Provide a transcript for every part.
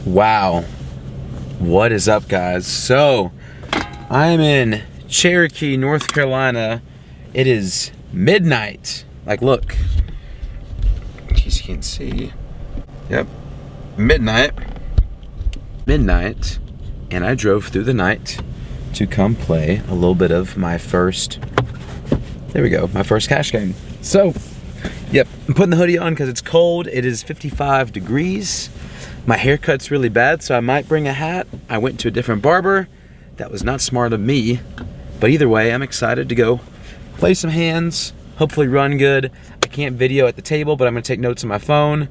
Wow, what is up, guys? So I'm in Cherokee, North Carolina. It is midnight. Like, look, in case you can't see. Yep, midnight, and I drove through the night to come play a little bit of my first, there we go, my first cash game. So yep, I'm putting the hoodie on because it's cold. It is 55 degrees. My haircut's really bad, so I might bring a hat. I went to a different barber. That was not smart of me. But either way, I'm excited to go play some hands, hopefully run good. I can't video at the table, but I'm gonna take notes on my phone.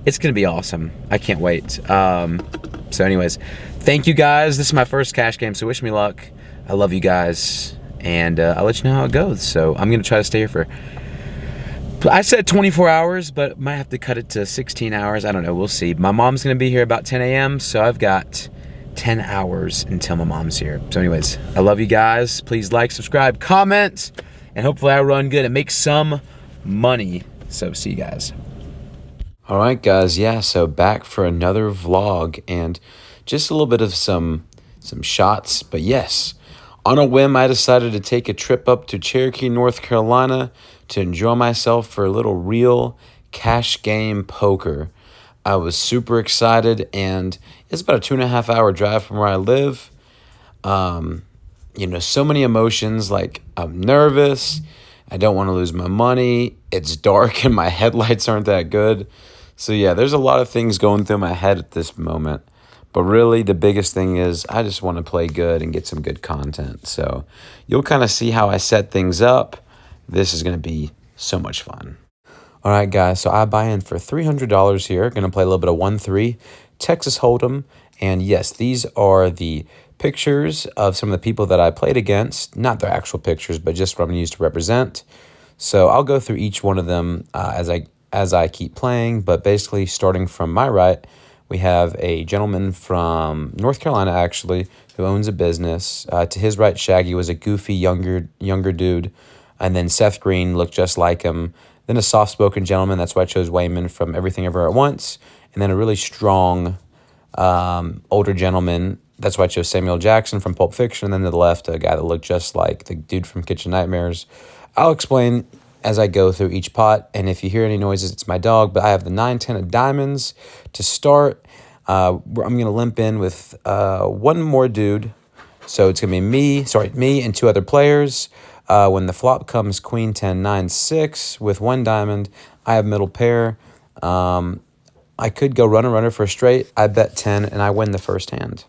It's gonna be awesome. I can't wait. So anyways, thank you guys. This is my first cash game, so wish me luck. I love you guys, and I'll let you know how it goes. So I'm gonna try to stay here for, I said 24 hours, but might have to cut it to 16 hours. I don't know, we'll see. My mom's gonna be here about 10 a.m., so I've got 10 hours until my mom's here. So anyways, I love you guys. Please like, subscribe, comment, and hopefully I run good and make some money. So see you guys. All right, guys, yeah, so back for another vlog and just a little bit of some shots. But yes, on a whim, I decided to take a trip up to Cherokee, North Carolina to enjoy myself for a little real cash game poker. I was super excited, and it's about a 2.5 hour drive from where I live. So many emotions, like I'm nervous, I don't want to lose my money, it's dark and my headlights aren't that good. So yeah, there's a lot of things going through my head at this moment. But really, the biggest thing is I just want to play good and get some good content. So you'll kind of see how I set things up. This is going to be so much fun. All right, guys, so I buy in for $300 here. Going to play a little bit of 1-3, Texas Hold'em. And yes, these are the pictures of some of the people that I played against. Not their actual pictures, but just what I'm going to use to represent. So I'll go through each one of them as I keep playing. But basically, starting from my right, we have a gentleman from North Carolina, actually, who owns a business. To his right, Shaggy was a goofy, younger dude. And then Seth Green looked just like him. Then a soft-spoken gentleman. That's why I chose Wayman from Everything Everywhere at Once. And then a really strong, older gentleman. That's why I chose Samuel Jackson from Pulp Fiction. And then to the left, a guy that looked just like the dude from Kitchen Nightmares. I'll explain as I go through each pot. And if you hear any noises, it's my dog. But I have the 9-10 of diamonds to start. I'm going to limp in with one more dude. So it's going to be me and two other players. When the flop comes Queen 10 9 6 with one diamond, I have middle pair. I could go runner for a straight. I bet 10 and I win the first hand.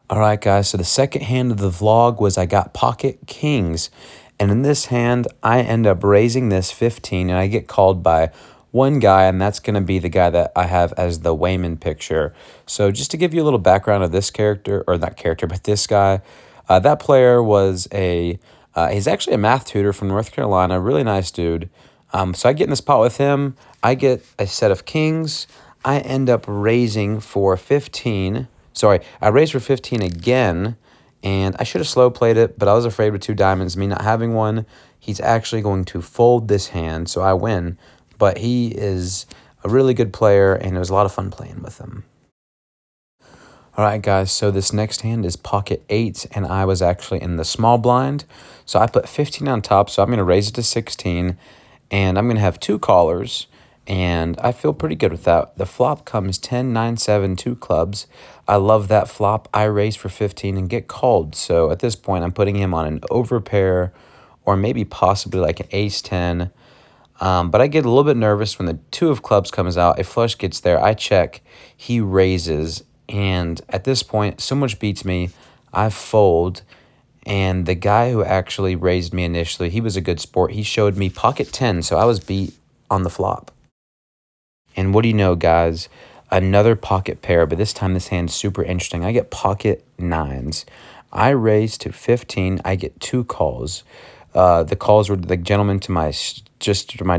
All right, guys, so the second hand of the vlog was I got pocket kings. And in this hand, I end up raising this 15 and I get called by one guy, and that's going to be the guy that I have as the Wayman picture. So just to give you a little background of this character, or not character, but this guy, that player was he's actually a math tutor from North Carolina, really nice dude. So I get in this pot with him. I get a set of kings. I end up raising for 15. Sorry, I raised for 15 again, and I should have slow played it, but I was afraid with two diamonds, me not having one, he's actually going to fold this hand, so I win. But he is a really good player, and it was a lot of fun playing with him. All right, guys, so this next hand is pocket 8, and I was actually in the small blind. So I put 15 on top, so I'm going to raise it to 16, and I'm going to have two callers, and I feel pretty good with that. The flop comes 10 9 7 2 clubs. I love that flop. I raise for 15 and get called. So at this point, I'm putting him on an overpair or maybe possibly like an ace 10. But I get a little bit nervous when the 2 of clubs comes out. A flush gets there. I check. He raises. And at this point, so much beats me. I fold. And the guy who actually raised me initially, he was a good sport. He showed me pocket 10, so I was beat on the flop. And what do you know, guys? Another pocket pair, but this time this hand's super interesting. I get pocket 9s. I raise to 15. I get 2 calls. The calls were the gentleman to my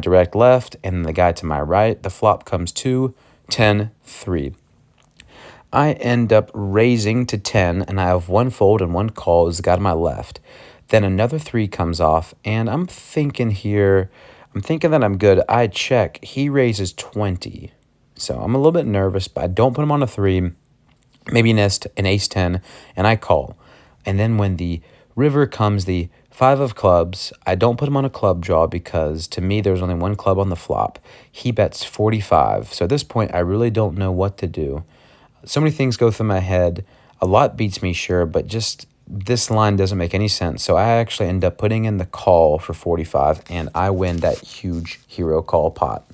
direct left and the guy to my right. The flop comes 2 10 3. I end up raising to 10, and I have one fold and one call is the guy to my left. Then another 3 comes off, and I'm thinking that I'm good. I check. He raises 20. So I'm a little bit nervous, but I don't put him on a 3. maybe an ace 10, and I call. And then when the river comes the five of clubs, I don't put him on a club draw because to me there's only one club on the flop. He bets 45. So at this point, I really don't know what to do. So many things go through my head. A lot beats me, sure, but just this line doesn't make any sense. So I actually end up putting in the call for 45, and I win that huge hero call pot.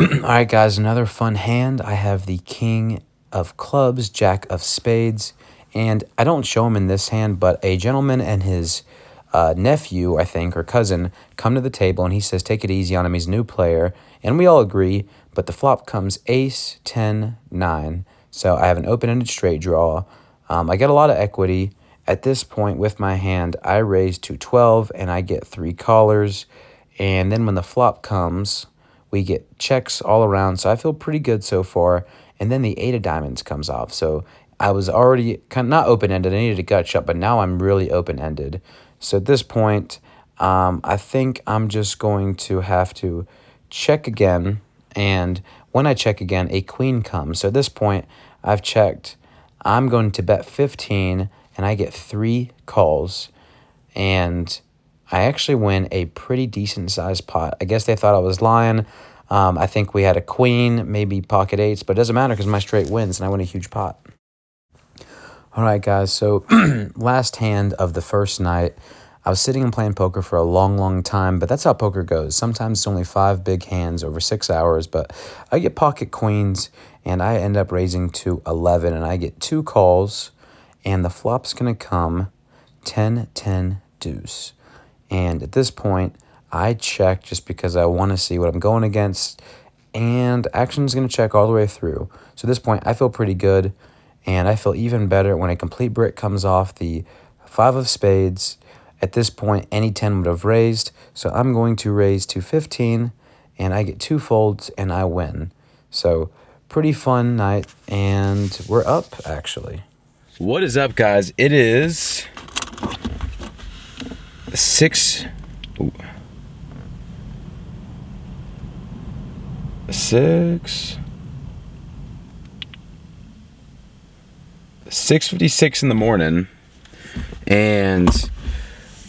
All right, guys, another fun hand. I have the king of clubs, jack of spades, and I don't show him in this hand, but a gentleman and his nephew, I think, or cousin, come to the table, and he says, take it easy on him. He's a new player, and we all agree, but the flop comes ace, 10, 9. So I have an open-ended straight draw. I get a lot of equity. At this point with my hand, I raise to 12, and I get 3 callers. And then when the flop comes, we get checks all around. So I feel pretty good so far. And then the 8 of diamonds comes off. So I was already kind of not open-ended. I needed a gut shot, but now I'm really open-ended. So at this point, I think I'm just going to have to check again. And when I check again, a queen comes. So at this point, I've checked. I'm going to bet 15, and I get 3 calls. And I actually win a pretty decent-sized pot. I guess they thought I was lying. I think we had a queen, maybe pocket eights, but it doesn't matter because my straight wins, and I win a huge pot. All right, guys, so last hand of the first night. I was sitting and playing poker for a long, long time, but that's how poker goes. Sometimes it's only 5 big hands over 6 hours, but I get pocket queens, and I end up raising to 11, and I get 2 calls, and the flop's going to come 10, 10, deuce. And at this point, I check just because I want to see what I'm going against, and action's going to check all the way through. So at this point, I feel pretty good, and I feel even better when a complete brick comes off the 5 of spades. At this point, any 10 would have raised, so I'm going to raise to 15, and I get 2 folds, and I win. So, pretty fun night, and we're up, actually. What is up, guys? It is 6... Ooh. 6:56 in the morning, and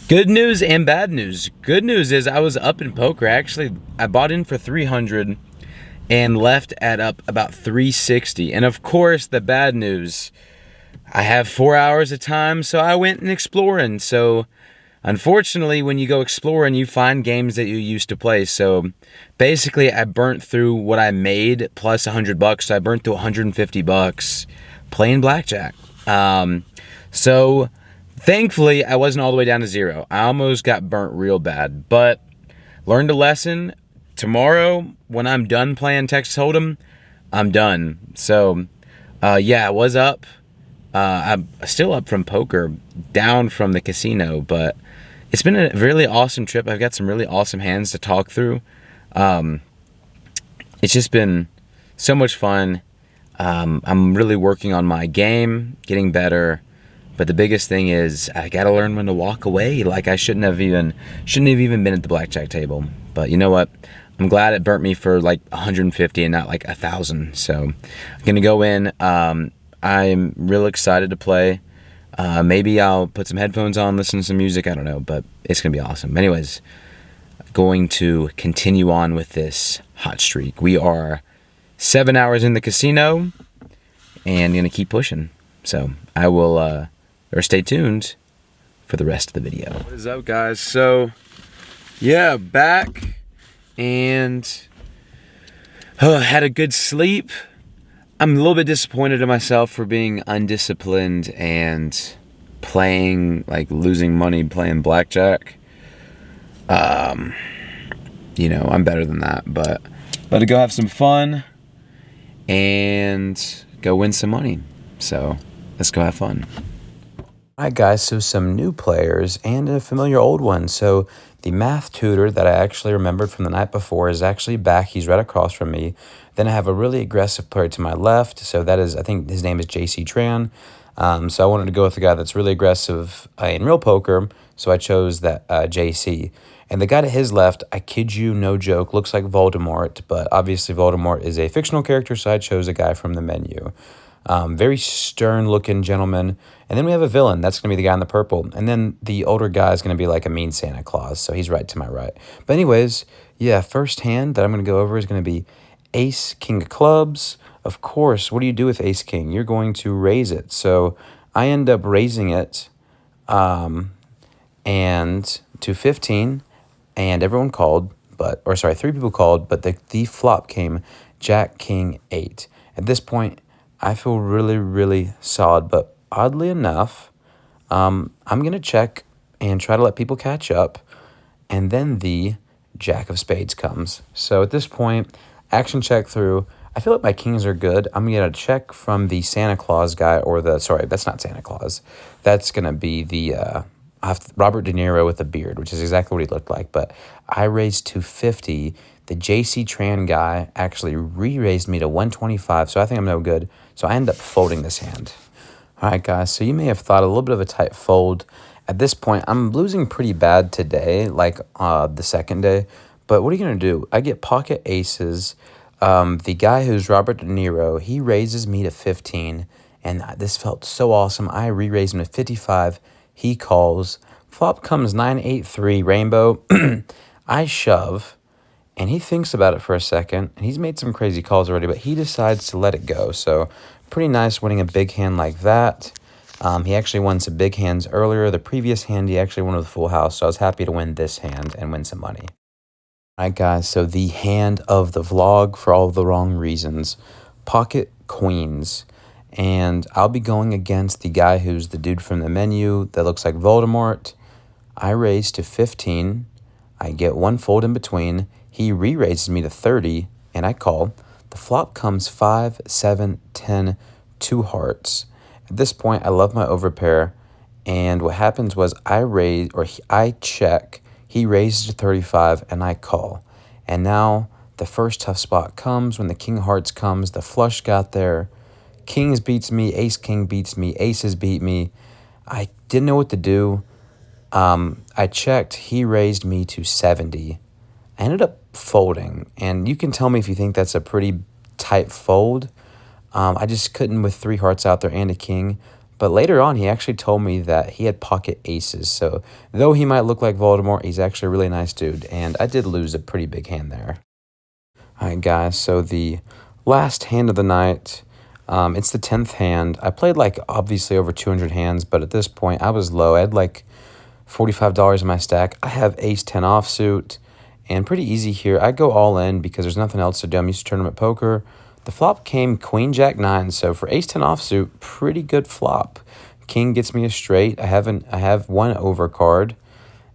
good news and bad news. Good news is I was up in poker. Actually, I bought in for 300 and left at up about 360. And of course, the bad news, I have 4 hours of time, so I went and exploring. So unfortunately, when you go exploring, you find games that you used to play. So basically, I burnt through what I made plus $100. So I burnt through $150 playing blackjack. So thankfully, I wasn't all the way down to 0. I almost got burnt real bad, but learned a lesson. Tomorrow, when I'm done playing Texas Hold'em, I'm done. So, yeah, I was up. I'm still up from poker, down from the casino, but it's been a really awesome trip. I've got some really awesome hands to talk through. It's just been so much fun. I'm really working on my game, getting better. But the biggest thing is I got to learn when to walk away. Like I shouldn't have even been at the blackjack table. But you know what? I'm glad it burnt me for like 150 and not like 1,000. So I'm going to go in. I'm real excited to play. Maybe I'll put some headphones on, listen to some music. I don't know, but it's going to be awesome. Anyways, going to continue on with this hot streak. We are 7 hours in the casino and going to keep pushing. So I will, or stay tuned for the rest of the video. What is up, guys? So, yeah, back and had a good sleep. I'm a little bit disappointed in myself for being undisciplined and playing, like losing money playing blackjack. You know, I'm better than that, but about to go have some fun and go win some money. So let's go have fun. All right, guys, so some new players and a familiar old one. So the math tutor that I actually remembered from the night before is actually back. He's right across from me. Then I have a really aggressive player to my left. So that is, I think his name is JC Tran. So I wanted to go with a guy that's really aggressive in real poker. So I chose that JC. And the guy to his left, I kid you, no joke, looks like Voldemort. But obviously Voldemort is a fictional character, so I chose a guy from the menu. Very stern-looking gentleman. And then we have a villain. That's going to be the guy in the purple. And then the older guy is going to be like a mean Santa Claus. So he's right to my right. But anyways, yeah, first hand that I'm going to go over is going to be Ace, King of Clubs. Of course, what do you do with Ace King? You're going to raise it. So I end up raising it and to 15, and everyone called, or sorry, 3 people called, but the flop came Jack, King, 8. At this point, I feel really, really solid, but oddly enough, I'm going to check and try to let people catch up, and then the Jack of Spades comes. So at this point, action check through. I feel like my kings are good. I'm going to get a check from the Santa Claus guy, sorry, that's not Santa Claus. That's going to be the Robert De Niro with a beard, which is exactly what he looked like. But I raised to 50. The JC Tran guy actually re-raised me to 125, so I think I'm no good. So I end up folding this hand. All right, guys, so you may have thought a little bit of a tight fold. At this point, I'm losing pretty bad today, like the second day. But what are you going to do? I get pocket aces. The guy who's Robert De Niro, he raises me to 15, and this felt so awesome. I re-raised him to 55. He calls. Flop comes 9-8-3 rainbow. I shove, and he thinks about it for a second, and he's made some crazy calls already, but he decides to let it go. So pretty nice winning a big hand like that. He actually won some big hands earlier. The previous hand, he actually won with a full house, so I was happy to win this hand and win some money. All right, guys, so the hand of the vlog for all the wrong reasons. Pocket queens. And I'll be going against the guy who's the dude from the menu that looks like Voldemort. I raise to 15. I get one fold in between. He re-raises me to 30, and I call. The flop comes 5, 7, 10, 2 hearts. At this point, I love my overpair. And what happens was I check. He raises to 35, and I call. And now the first tough spot comes when the king of hearts comes. The flush got there. Kings beats me. Ace king beats me. Aces beat me. I didn't know what to do. I checked. He raised me to 70. I ended up folding. And you can tell me if you think that's a pretty tight fold. I just couldn't with 3 hearts out there and a king. But later on, he actually told me that he had pocket aces. So though he might look like Voldemort, he's actually a really nice dude. And I did lose a pretty big hand there. All right, guys. So the last hand of the night, it's the 10th hand. I played like obviously over 200 hands, but at this point I was low. I had like $45 in my stack. I have ace 10 offsuit, and pretty easy here. I go all in because there's nothing else to do. I'm used to tournament poker. The flop came queen jack 9, so for ace 10 offsuit, pretty good flop. King gets me a straight. I have one overcard,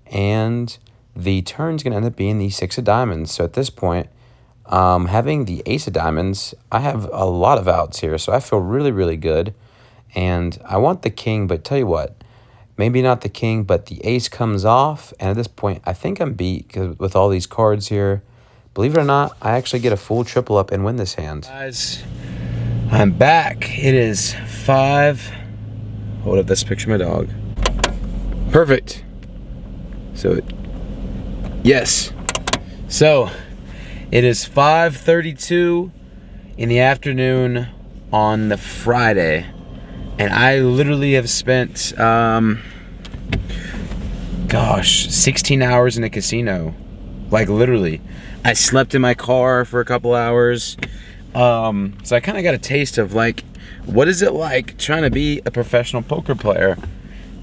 and the turn's gonna end up being the 6 of diamonds. So at this point, having the ace of diamonds, I have a lot of outs here, so I feel really, really good. And I want the king, but tell you what, maybe not the king, but the ace comes off, and at this point, I think I'm beat with all these cards here. Believe it or not, I actually get a full triple up and win this hand. Guys, I'm back. It is 5. Hold up this picture of my dog. Perfect. Yes. So, it is 5:32 in the afternoon on the Friday, and I literally have spent, 16 hours in a casino. Like, literally. I slept in my car for a couple hours. So I kind of got a taste of, like, what is it like trying to be a professional poker player?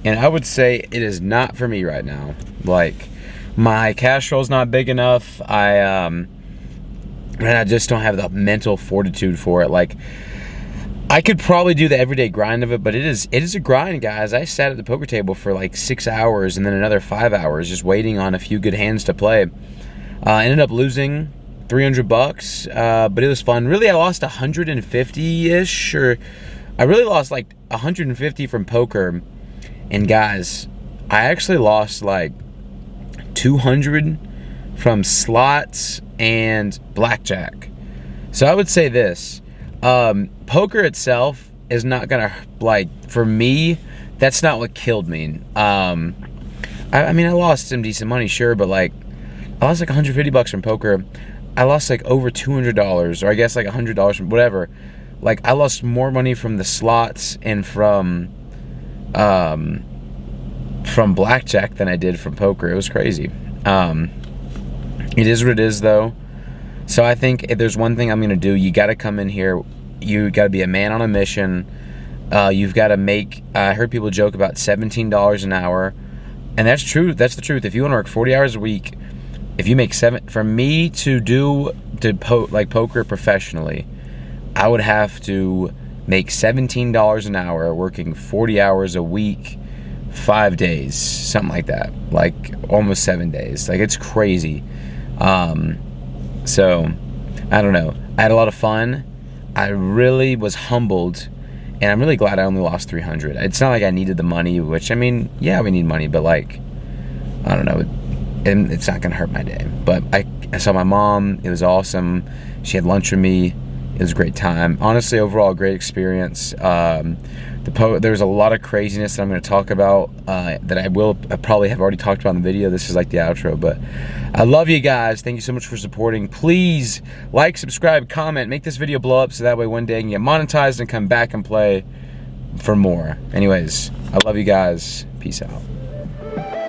And I would say it is not for me right now. Like, my cash roll's not big enough. And I just don't have the mental fortitude for it. Like, I could probably do the everyday grind of it, but it is a grind, guys. I sat at the poker table for like 6 hours and then another 5 hours just waiting on a few good hands to play. I ended up losing $300, but it was fun. Really, I lost 150-ish, or I really lost like 150 from poker. And guys, I actually lost like 200 from slots and blackjack. So I would say this, poker itself is not gonna, like, for me, that's not what killed me. I mean, I lost some decent money, sure, but like, I lost like 150 bucks from poker. I lost like over $200, or I guess like $100 from whatever. like, I lost more money from the slots and from blackjack than I did from poker. It was crazy. It is what it is, though. So I think if there's one thing I'm going to do, you got to come in here. You got to be a man on a mission. You've got to make, I heard people joke about $17 an hour. And that's true. That's the truth. If you want to work 40 hours a week, if you make for me to do poker professionally, I would have to make $17 an hour working 40 hours a week, 5 days, something like that, like almost 7 days. Like, it's crazy. So I don't know. I had a lot of fun. I really was humbled, and I'm really glad I only lost $300. It's not like I needed the money, which, I mean, yeah, we need money, but like, I don't know. And it's not gonna hurt my day. But I saw my mom. It was awesome. She had lunch with me. It was a great time. Honestly, overall, a great experience. There's a lot of craziness that I'm going to talk about that I probably have already talked about in the video. This is like the outro, but I love you guys. Thank you so much for supporting. Please like, subscribe, comment, make this video blow up so that way one day I can get monetized and come back and play for more. Anyways, I love you guys. Peace out.